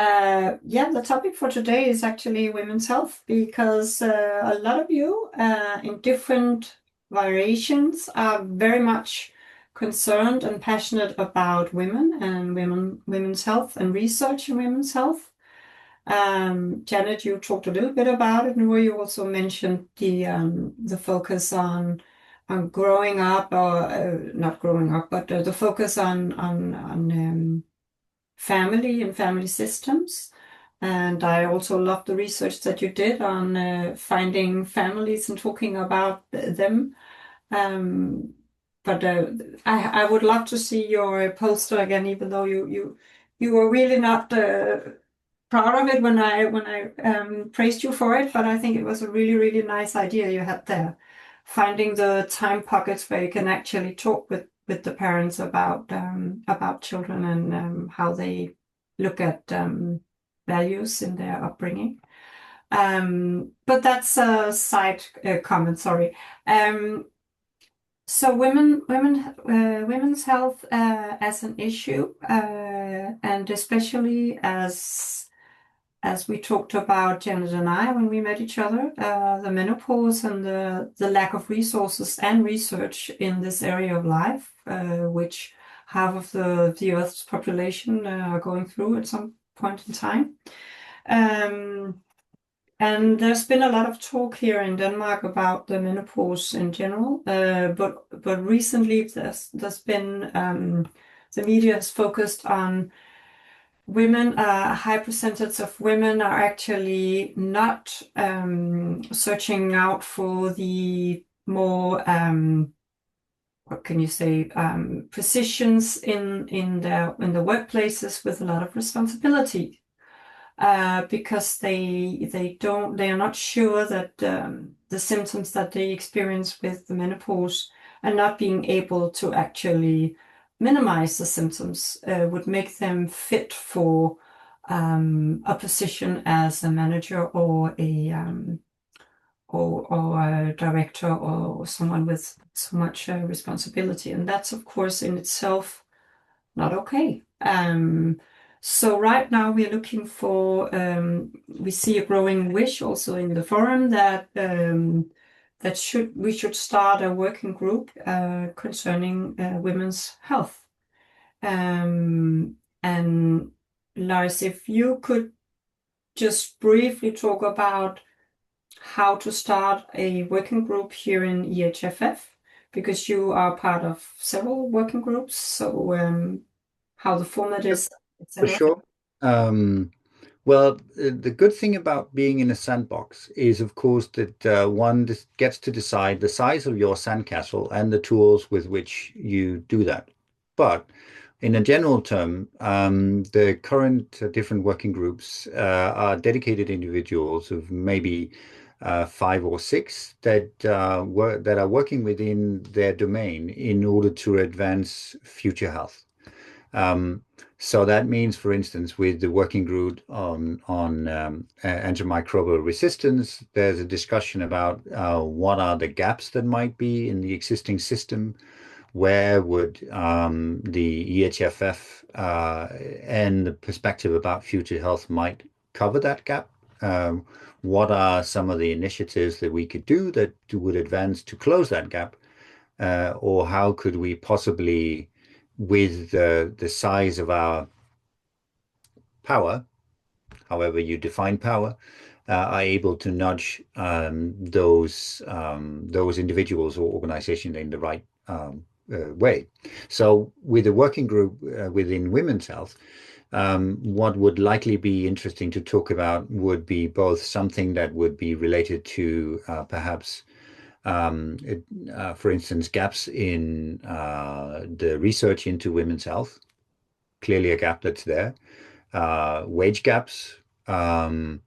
Yeah, the topic for today is actually women's health because a lot of you in different variations are very much concerned and passionate about women and women's health and research in women's health. Janet, you talked a little bit about it, and where you also mentioned the focus on growing up or not growing up, but the focus on family and family systems. And I also love the research that you did on finding families and talking about them. Um, but I would love to see your poster again, even though you were really not proud of it when I praised you for it. But I think it was a really nice idea you had there, finding the time pockets where you can actually talk with the parents about children and how they look at values in their upbringing. But that's a side comment, sorry. So women's health as an issue, and especially as we talked about, Janet and I, when we met each other, the menopause and the lack of resources and research in this area of life, which half of the Earth's population are going through at some point in time. And there's been a lot of talk here in Denmark about the menopause in general, but recently there's been the media has focused on women. A high percentage of women are actually not searching out for the more what can you say, positions in the workplaces with a lot of responsibility. Because they are not sure that the symptoms that they experience with the menopause and not being able to actually minimize the symptoms would make them fit for a position as a manager or or a director or someone with so much responsibility. And that's, of course, in itself not okay. So right now we're looking for, we see a growing wish also in the forum that we should start a working group concerning women's health. And Lars, if you could just briefly talk about how to start a working group here in EHFF, because you are part of several working groups. So how the format Yep, is, for etc. sure. Um, the good thing about being in a sandbox is, of course, that one just gets to decide the size of your sandcastle and the tools with which you do that. But in a general term, the current different working groups are dedicated individuals of maybe five or six that are working within their domain in order to advance future health. Um, so that means, for instance, with the working group on antimicrobial resistance, there's a discussion about what are the gaps that might be in the existing system. Where would the EHFF and the perspective about future health might cover that gap? What are some of the initiatives that we could do that would advance to close that gap? Or how could we possibly, with the size of our power, however you define power, are able to nudge those individuals or organizations in the right way. So, with a working group within women's health, what would likely be interesting to talk about would be both something that would be related to perhaps for instance, gaps in the research into women's health, clearly a gap that's there. Wage gaps, the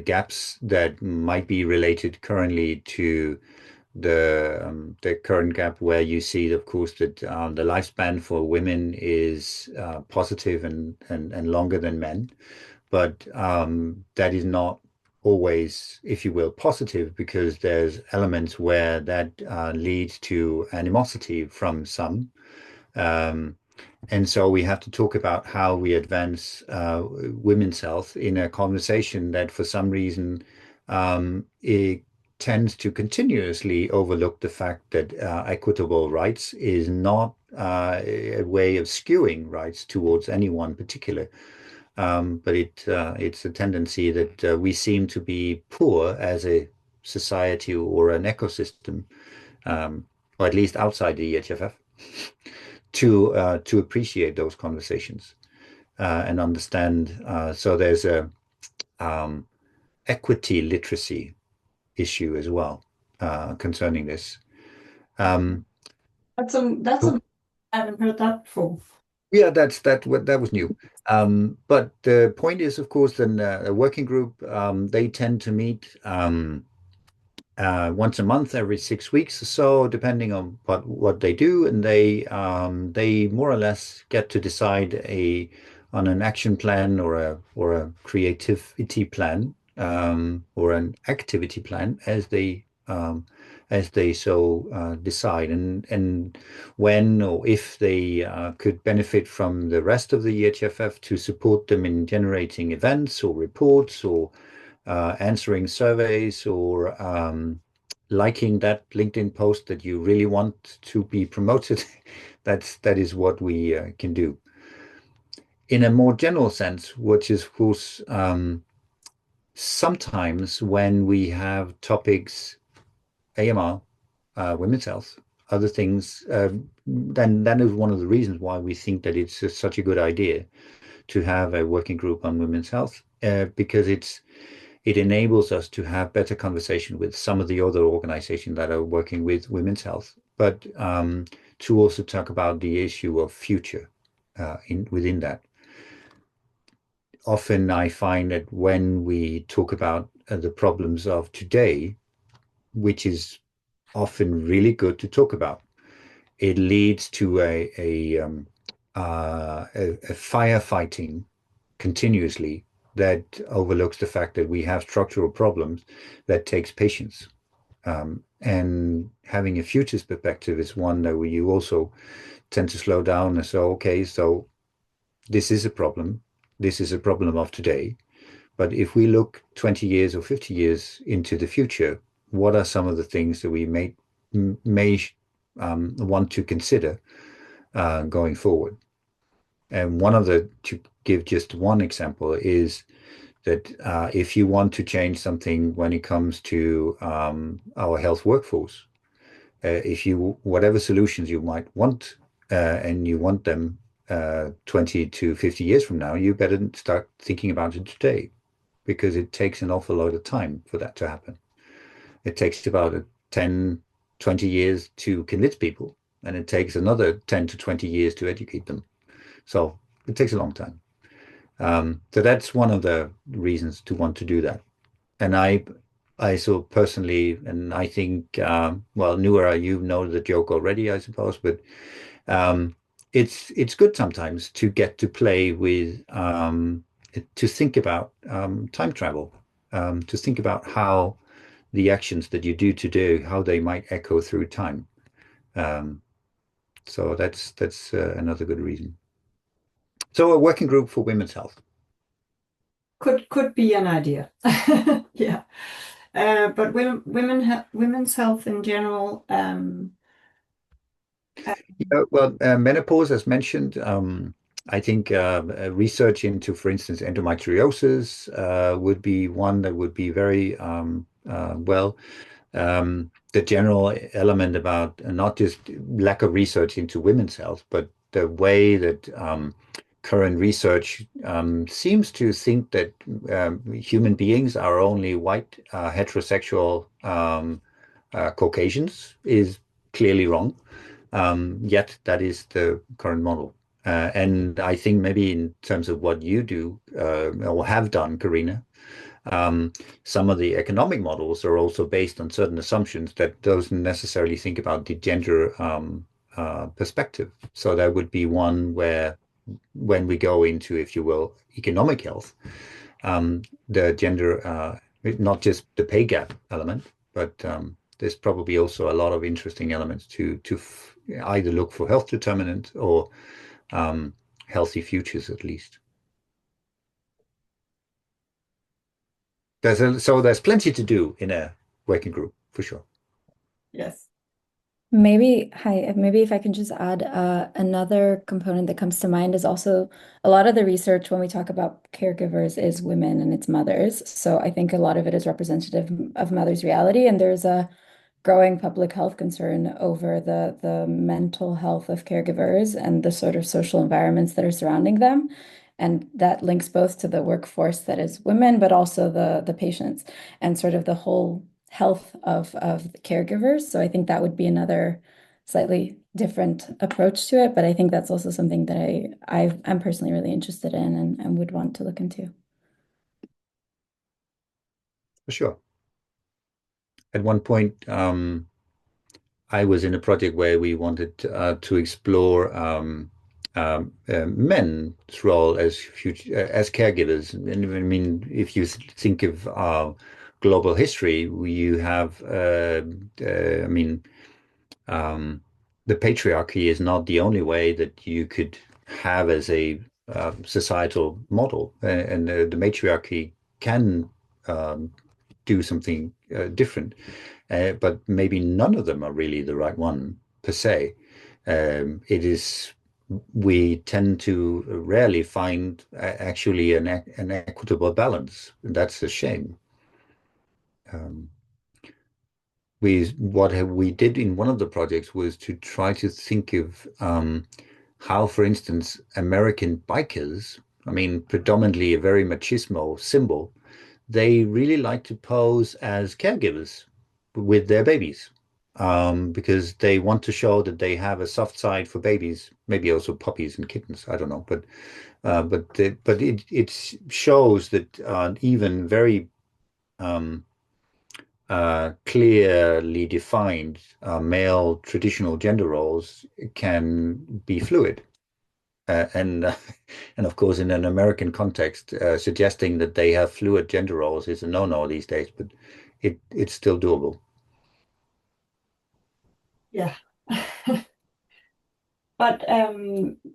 gaps that might be related currently to the current gap where you see, of course, that the lifespan for women is positive and longer than men. But that is not always, if you will, positive because there's elements where that leads to animosity from some. And so we have to talk about how we advance women's health in a conversation that, for some reason, it tends to continuously overlook the fact that equitable rights is not a way of skewing rights towards anyone particular. But it's a tendency that we seem to be poor as a society or an ecosystem, or at least outside the EHFF, to appreciate those conversations and understand. So there's a um, equity literacy issue as well concerning this. Um, That's a I haven't heard that before. yeah, that was new. But the point is, of course, then a working group they tend to meet once a month, every 6 weeks or so, depending on what they do, and they more or less get to decide a on an action plan or a creativity plan or an activity plan as they so decide, and when or if they could benefit from the rest of the EHFF to support them in generating events or reports or answering surveys or liking that LinkedIn post that you really want to be promoted. That is what we can do. In a more general sense, which is, of course, sometimes when we have topics, AMR, women's health, other things, then that is one of the reasons why we think that it's such a good idea to have a working group on women's health, because it enables us to have better conversation with some of the other organizations that are working with women's health, but to also talk about the issue of future within that. Often I find that when we talk about the problems of today, which is often really good to talk about, it leads to a firefighting continuously that overlooks the fact that we have structural problems that takes patience. And having a futures perspective is one that you also tend to slow down and say, okay, so this is a problem. This is a problem of today. But if we look 20 years or 50 years into the future, what are some of the things that we may want to consider going forward? And to give just one example, is that if you want to change something when it comes to our health workforce, if you whatever solutions you might want and you want them 20 to 50 years from now, you better start thinking about it today because it takes an awful lot of time for that to happen. It takes about 10, 20 years to convince people, and it takes another 10 to 20 years to educate them. So it takes a long time. So that's one of the reasons to want to do that. And I so personally, and I think, well, Noora, you know the joke already, I suppose, but um, it's good sometimes to get to play with, to think about time travel, to think about how the actions that you do today, how they might echo through time. Um, so that's another good reason. So a working group for women's health. Could be an idea. Yeah. But women's health in general. Uh, Yeah, well, menopause, as mentioned, I think research into, for instance, endometriosis would be one that would be very well. The general element about not just lack of research into women's health, but the way that current research seems to think that human beings are only white, heterosexual Caucasians is clearly wrong. Yet that is the current model. And I think maybe in terms of what you do or have done, Karina, some of the economic models are also based on certain assumptions that doesn't necessarily think about the gender perspective. So that would be one where when we go into, if you will, economic health, the gender, not just the pay gap element, but there's probably also a lot of interesting elements to either look for health determinants or um, healthy futures at least. So there's plenty to do in a working group for sure. Yes. Maybe if I can just add another component that comes to mind is also a lot of the research when we talk about caregivers is women and it's mothers. So I think a lot of it is representative of mothers' reality, and there's a growing public health concern over the mental health of caregivers and the sort of social environments that are surrounding them. And that links both to the workforce that is women, but also the patients and sort of the whole health of the caregivers. So I think that would be another slightly different approach to it. But I think that's also something that I'm personally really interested in and would want to look into. For sure. At one point, I was in a project where we wanted to explore men's role as as caregivers. And I mean, if you think of global history, you have, I mean, um, the patriarchy is not the only way that you could have as a societal model, and the matriarchy can do something different. But maybe none of them are really the right one per se. It is we tend to rarely find actually an equitable balance. That's a shame. Um, we did in one of the projects was to try to think of how, for instance, American bikers, I mean, predominantly a very machismo symbol, they really like to pose as caregivers with their babies, because they want to show that they have a soft side for babies, maybe also puppies and kittens. I don't know, but it shows that even very um, clearly defined male traditional gender roles can be fluid. And and of course, in an American context, suggesting that they have fluid gender roles is a no-no these days, but it's still doable. Yeah. But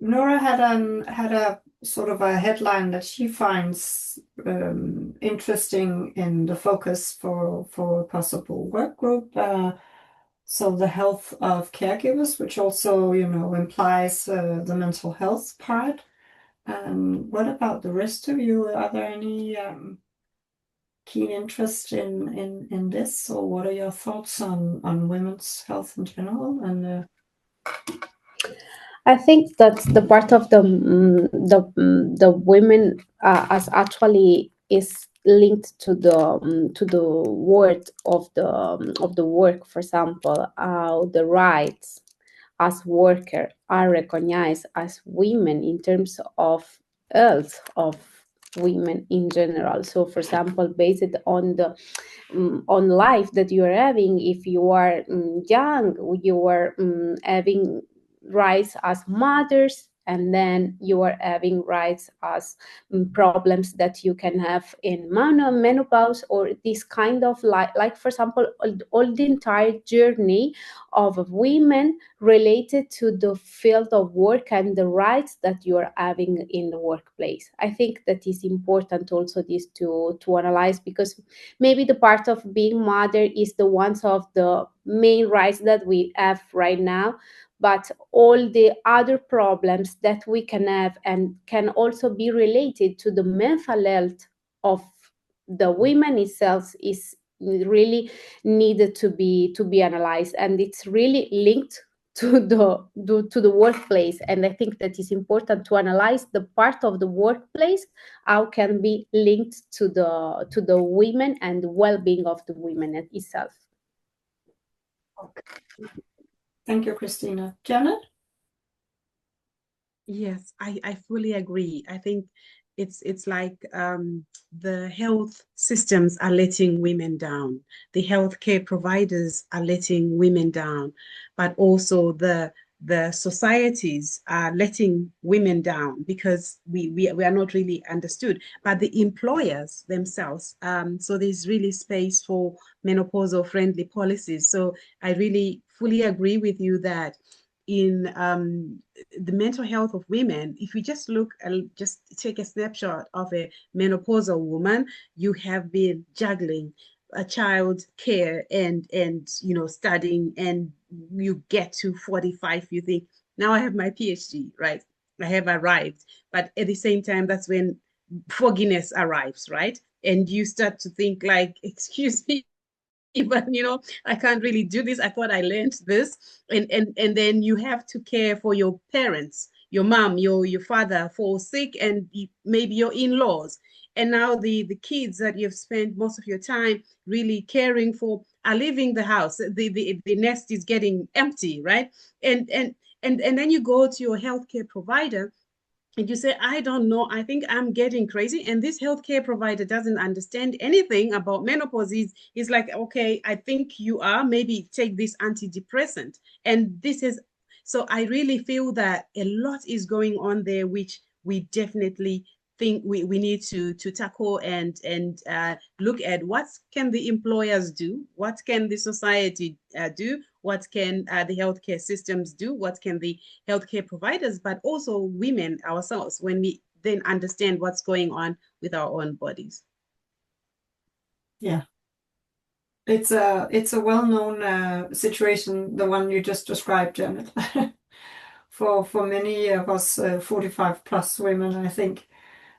Nora had a sort of a headline that she finds interesting in the focus for a possible work group. So the health of caregivers, which also, implies the mental health part. And what about the rest of you? Are there any keen interest in this, or what are your thoughts on women's health in general? And I think that's the part of the women as actually is linked to the word of the work. For example, the rights as worker are recognized as women in terms of health of women in general. So, for example, based on the on life that you are having, if you are young, you are having rights as mothers, and then you are having rights as problems that you can have in menopause, or this kind of like for example, all the entire journey of women related to the field of work and the rights that you are having in the workplace. I think that is important also this to analyze, because maybe the part of being mother is the ones of the main rights that we have right now, but all the other problems that we can have and can also be related to the mental health of the women itself is really needed to be analyzed, and it's really linked to the workplace. And I think that is important to analyze the part of the workplace how can be linked to the women and the well-being of the women itself. thank you, Christina. Janet? Yes, I fully agree. I think it's like the health systems are letting women down. The healthcare providers are letting women down, but also the societies are letting women down because we are not really understood. But the employers themselves, so there's really space for menopausal friendly policies. So I really fully agree with you that in the mental health of women, if we just look and just take a snapshot of a menopausal woman, you have been juggling a child care and studying, and you get to 45, you think, now I have my PhD, right? I have arrived. But at the same time, that's when fogginess arrives, right? And you start to think like, excuse me, but I can't really do this. I thought I learned this. And then you have to care for your parents, your mom, your father fall sick, and maybe your in-laws. And now the kids that you've spent most of your time really caring for are leaving the house. The nest is getting empty, right? And then you go to your healthcare provider and you say, I don't know, I think I'm getting crazy. And this healthcare provider doesn't understand anything about menopause. He's like, okay, I think you are, maybe take this antidepressant. And this is, so I really feel that a lot is going on there, which we definitely think we need to tackle and look at what can the employers do, what can the society do, what can the healthcare systems do, what can the healthcare providers, but also women ourselves, when we then understand what's going on with our own bodies. Yeah. It's a well-known situation, the one you just described, Janet. For many of us 45 plus women, I think,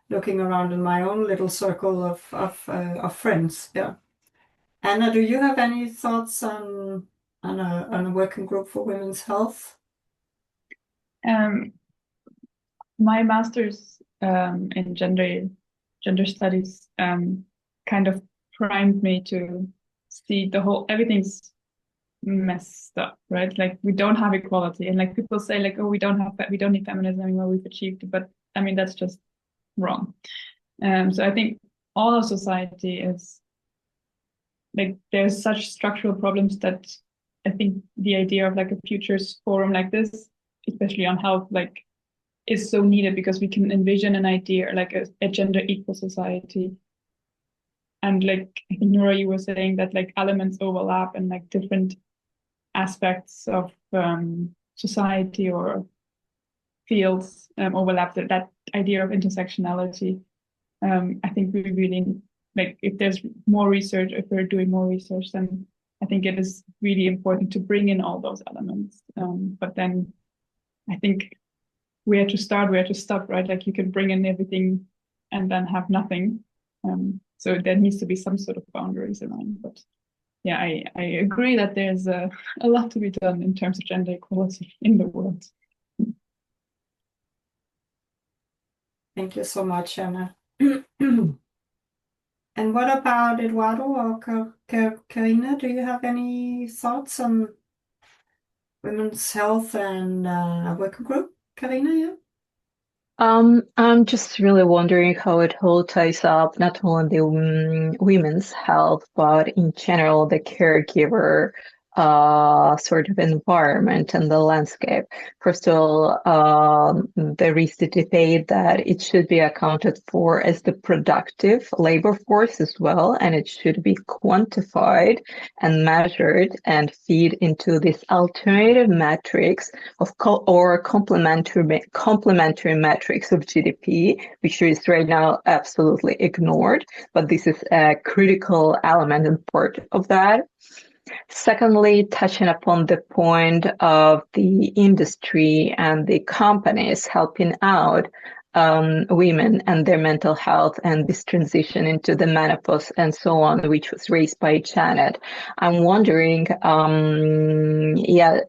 looking around in my own little circle of friends. Yeah. Anna, do you have any thoughts on a working group for women's health? My master's in gender studies kind of primed me to see everything's messed up, right? Like, we don't have equality, and like people say, like, oh, we don't need feminism anymore, we've achieved it. But I mean, that's just wrong. So I think all of society is like, there's such structural problems that I think the idea of like a futures forum like this, especially on health, like, is so needed, because we can envision an idea like a gender equal society. And like, I think, Nora, you were saying that like elements overlap and like different aspects of society or fields overlap, that idea of intersectionality. I think we really, like, if there's more research, if we're doing more research, then I think it is really important to bring in all those elements. But then I think where to start, where to stop, right? Like, you can bring in everything and then have nothing. So there needs to be some sort of boundaries around. But yeah, I agree that there's a lot to be done in terms of gender equality in the world. Thank you so much, Anna. And what about Eduardo or Karina? Do you have any thoughts on women's health and a working group? Karina, yeah? I'm just really wondering how it all ties up, not only the women's health, but in general, the caregiver sort of environment and the landscape. First of all, there is the debate that it should be accounted for as the productive labor force as well, and it should be quantified and measured and feed into this alternative metrics of complementary metrics of GDP, which is right now absolutely ignored, but this is a critical element and part of that. Secondly, touching upon the point of the industry and the companies helping out women and their mental health and this transition into the menopause and so on, which was raised by Janet. I'm wondering,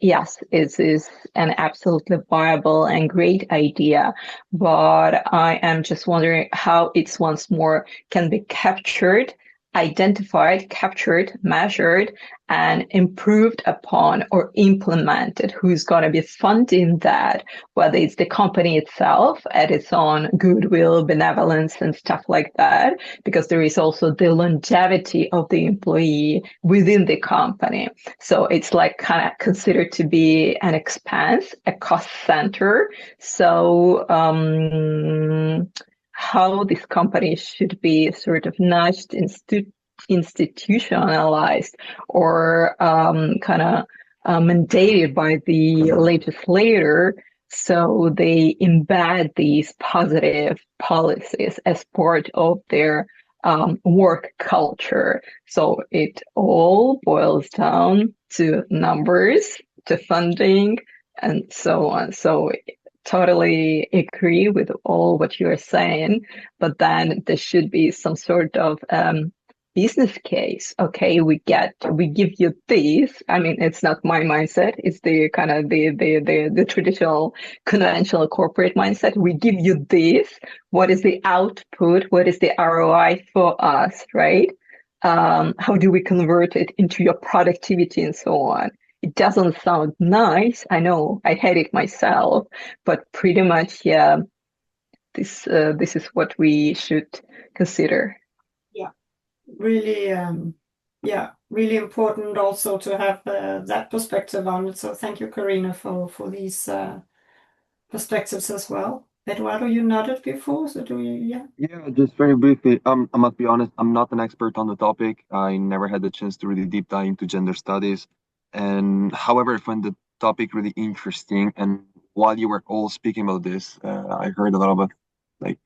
yes, it is an absolutely viable and great idea, but I am just wondering how it's once more can be captured, identified, captured, measured, and improved upon or implemented. Who's going to be funding that, whether it's the company itself at its own goodwill, benevolence, and stuff like that, because there is also the longevity of the employee within the company. So it's like kind of considered to be an expense, a cost center. So how this company should be sort of nudged, institutionalized, or kind of mandated by the legislator. So they embed these positive policies as part of their work culture. So it all boils down to numbers, to funding, and so on. So totally agree with all what you're saying, but then there should be some sort of business case. Okay, we give you this. I mean, it's not my mindset. It's the kind of the traditional, conventional corporate mindset. We give you this. What is the output? What is the ROI for us, right? How do we convert it into your productivity and so on? It doesn't sound nice. I know, I hate it myself, but pretty much, yeah, this is what we should consider. Yeah, really, really important also to have that perspective on it. So thank you, Karina, for these perspectives as well. Eduardo, you nodded before, so do you? Yeah. Yeah, just very briefly, I must be honest, I'm not an expert on the topic. I never had the chance to really deep dive into gender studies. And however, I find the topic really interesting. And while you were all speaking about this, I heard a lot about like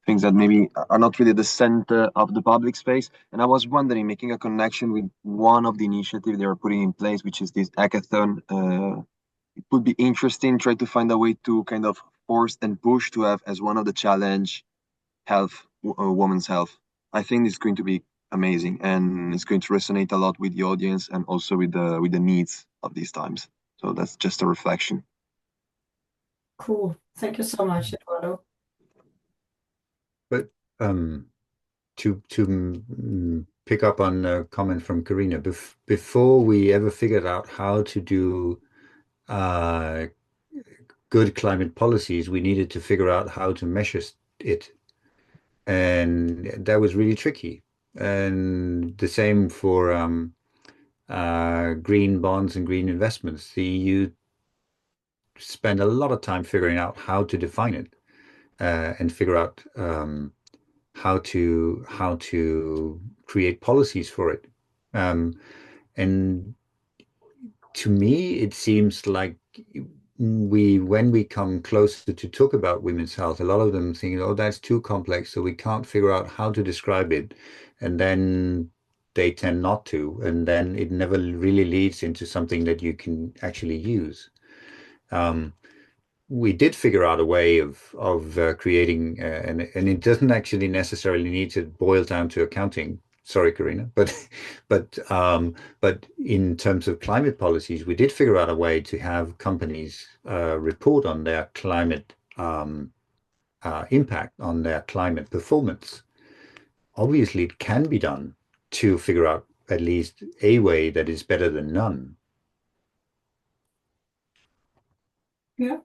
things that maybe are not really the center of the public space. And I was wondering, making a connection with one of the initiatives they were putting in place, which is this hackathon. It would be interesting try to find a way to kind of force and push to have as one of the challenge health, women's health. I think it's going to be amazing, and it's going to resonate a lot with the audience and also with the needs of these times. So that's just a reflection. Cool. Thank you so much, Eduardo. But to pick up on a comment from Karina, before we ever figured out how to do good climate policies, we needed to figure out how to measure it. And that was really tricky. And the same for green bonds and green investments. The EU spent a lot of time figuring out how to define it and figure out how to create policies for it. And to me, it seems like when we come closer to talk about women's health, a lot of them think, oh, that's too complex, so we can't figure out how to describe it. And then they tend not to, and then it never really leads into something that you can actually use. We did figure out a way of creating, and it doesn't actually necessarily need to boil down to accounting. Sorry, Karina, but in terms of climate policies, we did figure out a way to have companies report on their climate impact on their climate performance. Obviously, it can be done to figure out at least a way that is better than none. Yeah.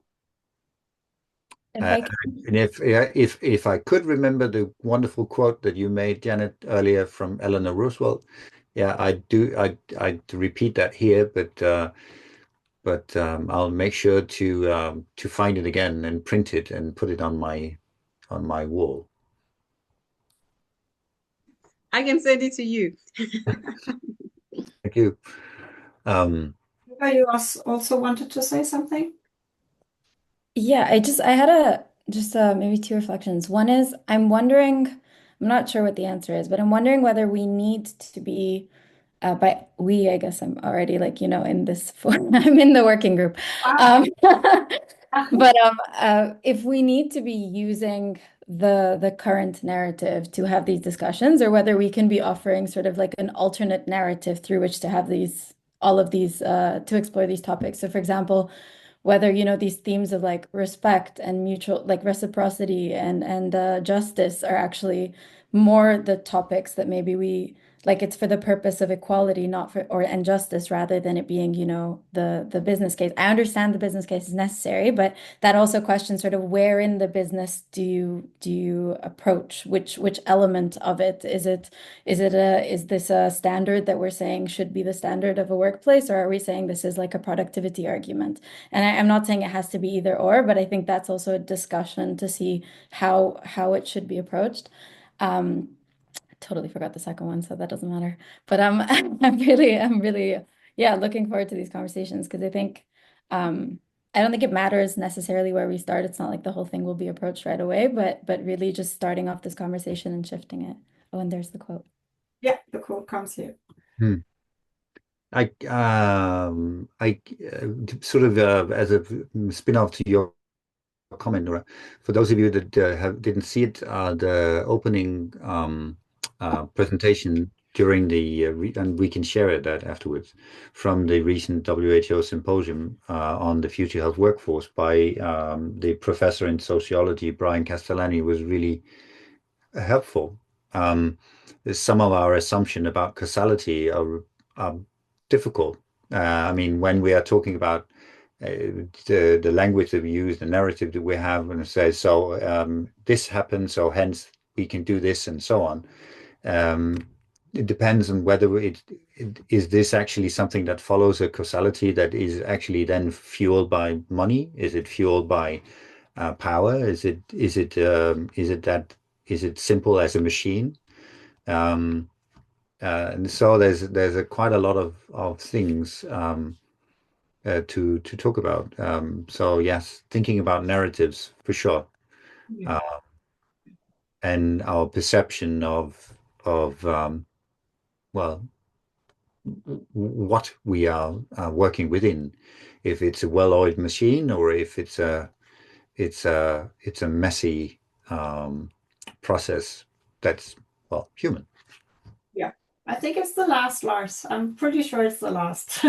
And if I could remember the wonderful quote that you made, Janet, earlier from Eleanor Roosevelt, yeah, I'd repeat that here, but I'll make sure to find it again and print it and put it on my wall. I can send it to you. Thank you. You also wanted to say something? Yeah, I had maybe two reflections. One is I'm wondering, I'm not sure what the answer is, but I'm wondering whether we need to be by we, I guess I'm already like, in this I'm in the working group. But if we need to be using the current narrative to have these discussions, or whether we can be offering sort of like an alternate narrative through which to have all of these to explore these topics. So for example, whether these themes of like respect and mutual like reciprocity and justice are actually more the topics that maybe we like it's for the purpose of equality, not for and justice, rather than it being the business case. I understand the business case is necessary, but that also questions sort of where in the business do you approach which element of it. Is this a standard that we're saying should be the standard of a workplace, or are we saying this is like a productivity argument? And I'm not saying it has to be either or, but I think that's also a discussion to see how it should be approached. Totally forgot the second one, so that doesn't matter. But I'm really, yeah, looking forward to these conversations because I think I don't think it matters necessarily where we start. It's not like the whole thing will be approached right away, but really just starting off this conversation and shifting it. Oh, and there's the quote. Yeah, the quote comes here. Hmm. I sort of as a spin-off to your comment, Nora, for those of you that didn't see it, the opening presentation during the and we can share it that afterwards from the recent WHO symposium on the future health workforce by the professor in sociology Brian Castellani was really helpful. Some of our assumption about causality are difficult. I mean, when we are talking about the language that we use, the narrative that we have, and it says, so this happens, so hence we can do this, and so on. It depends on whether it is this actually something that follows a causality that is actually then fueled by money? Is it fueled by power? Is it simple as a machine? And so there's quite a lot of things to talk about. So yes, thinking about narratives for sure, Yeah. and our perception of well, what we are working within, if it's a well-oiled machine or if it's a messy process that's well human. Yeah, I think it's the last, Lars. I'm pretty sure it's the last.